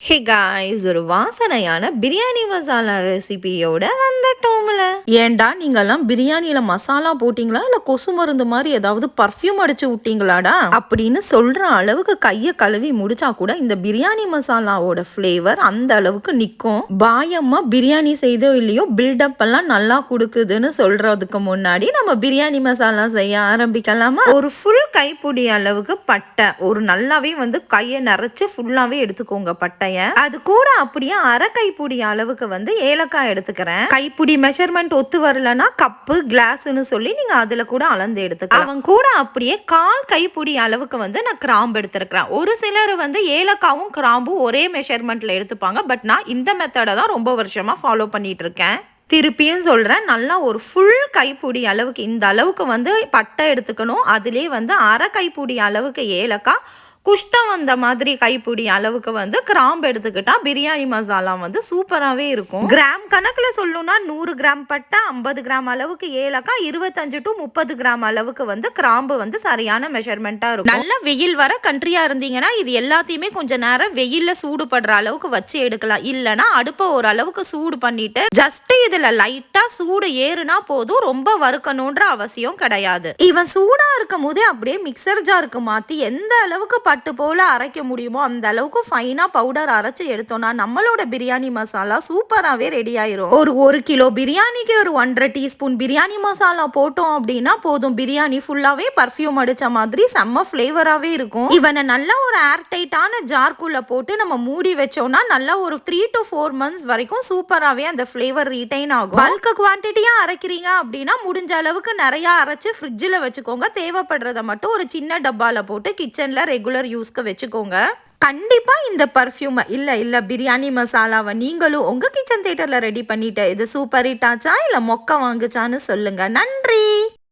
Hey guys, ஒரு வாசனையான பிரியாணி மசாலா ரெசிபியோட வந்துட்டோம்ல. ஏன்டா நீங்கெல்லாம் பிரியாணியில மசாலா போட்டீங்களா இல்ல கொசு மருந்து மாதிரி ஏதாவது பர்ஃப்யூம் அடிச்சு விட்டீங்களாடா அப்படின்னு சொல்ற அளவுக்கு கைய கழுவி முடிச்சா கூட இந்த பிரியாணி மசாலாவோட ஃபிளேவர் அந்த அளவுக்கு நிக்கும். பாயம்மா பிரியாணி செய்தோ இல்லையோ பில்டப் எல்லாம் நல்லா கொடுக்குதுன்னு சொல்றதுக்கு முன்னாடி நம்ம பிரியாணி மசாலா செய்ய ஆரம்பிக்கலாமா? ஒரு ஃபுல் கைப்பிடி அளவுக்கு பட்டை, ஒரு நல்லாவே கையை நிறைச்சு ஃபுல்லாவே எடுத்துக்கோங்க பட்டை. அது கூட அப்படியே அரை கைப்பிடி அளவுக்கு ஏலக்காய் எடுத்துக்கிறேன். கைப்பிடி மெஷர்மெண்ட் ஒத்து வரலன்னா கப்பு கிளாஸ்னு சொல்லி நீங்க அதுல கூட அளந்து எடுத்துக்கலாம். அவங்க கூட அப்படியே கால் கைப்பிடி அளவுக்கு நான் கிராம்பு எடுத்திருக்கிறேன். ஒரு சிலர் ஏலக்காவும் கிராம்பும் ஒரே மெஷர்மெண்ட்ல எடுத்துப்பாங்க. பட் நான் இந்த மெத்தடை தான் ரொம்ப வருஷமா ஃபாலோ பண்ணிட்டு இருக்கேன். திருப்பியும் சொல்றேன், நல்லா ஒரு ஃபுல் கைப்பிடி அளவுக்கு இந்த அளவுக்கு பட்டை எடுத்துக்கணும். அதுலேயே அரை கைப்பிடி அளவுக்கு ஏலக்காய், குஷ்டம் வந்த மாதிரி கைப்பிடி அளவுக்கு கிராம்பு எடுத்துக்கிட்டா பிரியாணி மசாலா சூப்பராகவே இருக்கும். கிராம் கணக்கில் சொல்லணும்னா 100 கிராம் பட்டை, 50 கிராம் அளவுக்கு ஏலக்காய், 25 to 30 கிராம் அளவுக்கு கிராம்பு சரியான மெஷர்மெண்ட்டாக இருக்கும். நல்ல வெயில் வர கண்ட்ரியா இருந்தீங்கன்னா இது எல்லாத்தையுமே கொஞ்ச நேரம் வெயில்ல சூடுபடுற அளவுக்கு வச்சு எடுக்கலாம். இல்லைன்னா அடுப்பை ஓரளவுக்கு சூடு பண்ணிட்டு ஜஸ்ட் இதுல லைட்டா சூடு ஏறுனா போதும், ரொம்ப வறுக்கணும்ன்ற அவசியம் கிடையாது. இவன் சூடா இருக்கும் போதே அப்படியே மிக்சர் ஜாருக்கு மாத்தி எந்த அளவுக்கு பட்டு போல அரைக்க முடியுமோ அந்த அளவுக்கு ஃபைனா பவுடர் அரைச்சு எடுத்தோம்னா நம்மளோட பிரியாணி மசாலா சூப்பராகவே ரெடி ஆயிரும். ஒரு கிலோ பிரியாணிக்கு ஒரு 1.5 டீஸ்பூன் பிரியாணி மசாலா போட்டோம் அப்படின்னா போதும், பிரியாணி ஃபுல்லாவே பர்ஃப்யூம் அடிச்ச மாதிரி செம்ம ஃபிளேவராகவே இருக்கும். இவனை நல்லா ஒரு ஏர் டைட்டான ஜார்க்குள்ள போட்டு நம்ம மூடி வச்சோம்னா நல்லா ஒரு 3 to 4 months வரைக்கும் சூப்பராகவே அந்த ஃபிளேவர் ரீடைன் ஆகும். பல்க் குவான்டிட்டியா அரைக்கிறீங்க அப்படின்னா முடிஞ்ச அளவுக்கு நிறைய அரைச்சு ஃப்ரிட்ஜில் வச்சுக்கோங்க. தேவைப்படுறத மட்டும் ஒரு சின்ன டப்பால போட்டு கிச்சன்ல ரெகுலர் யூஸ்க்கு வச்சுக்கோங்க. கண்டிப்பா இந்த பர்ஃப்யூம் இல்ல பிரியாணி மசாலாவை நீங்களும் உங்க கிச்சன் தியேட்டர்ல ரெடி பண்ணிட்டு இது சூப்பர் ஹிட் ஆச்சா இல்ல மொக்க வாங்குச்சான்னு சொல்லுங்க. நன்றி.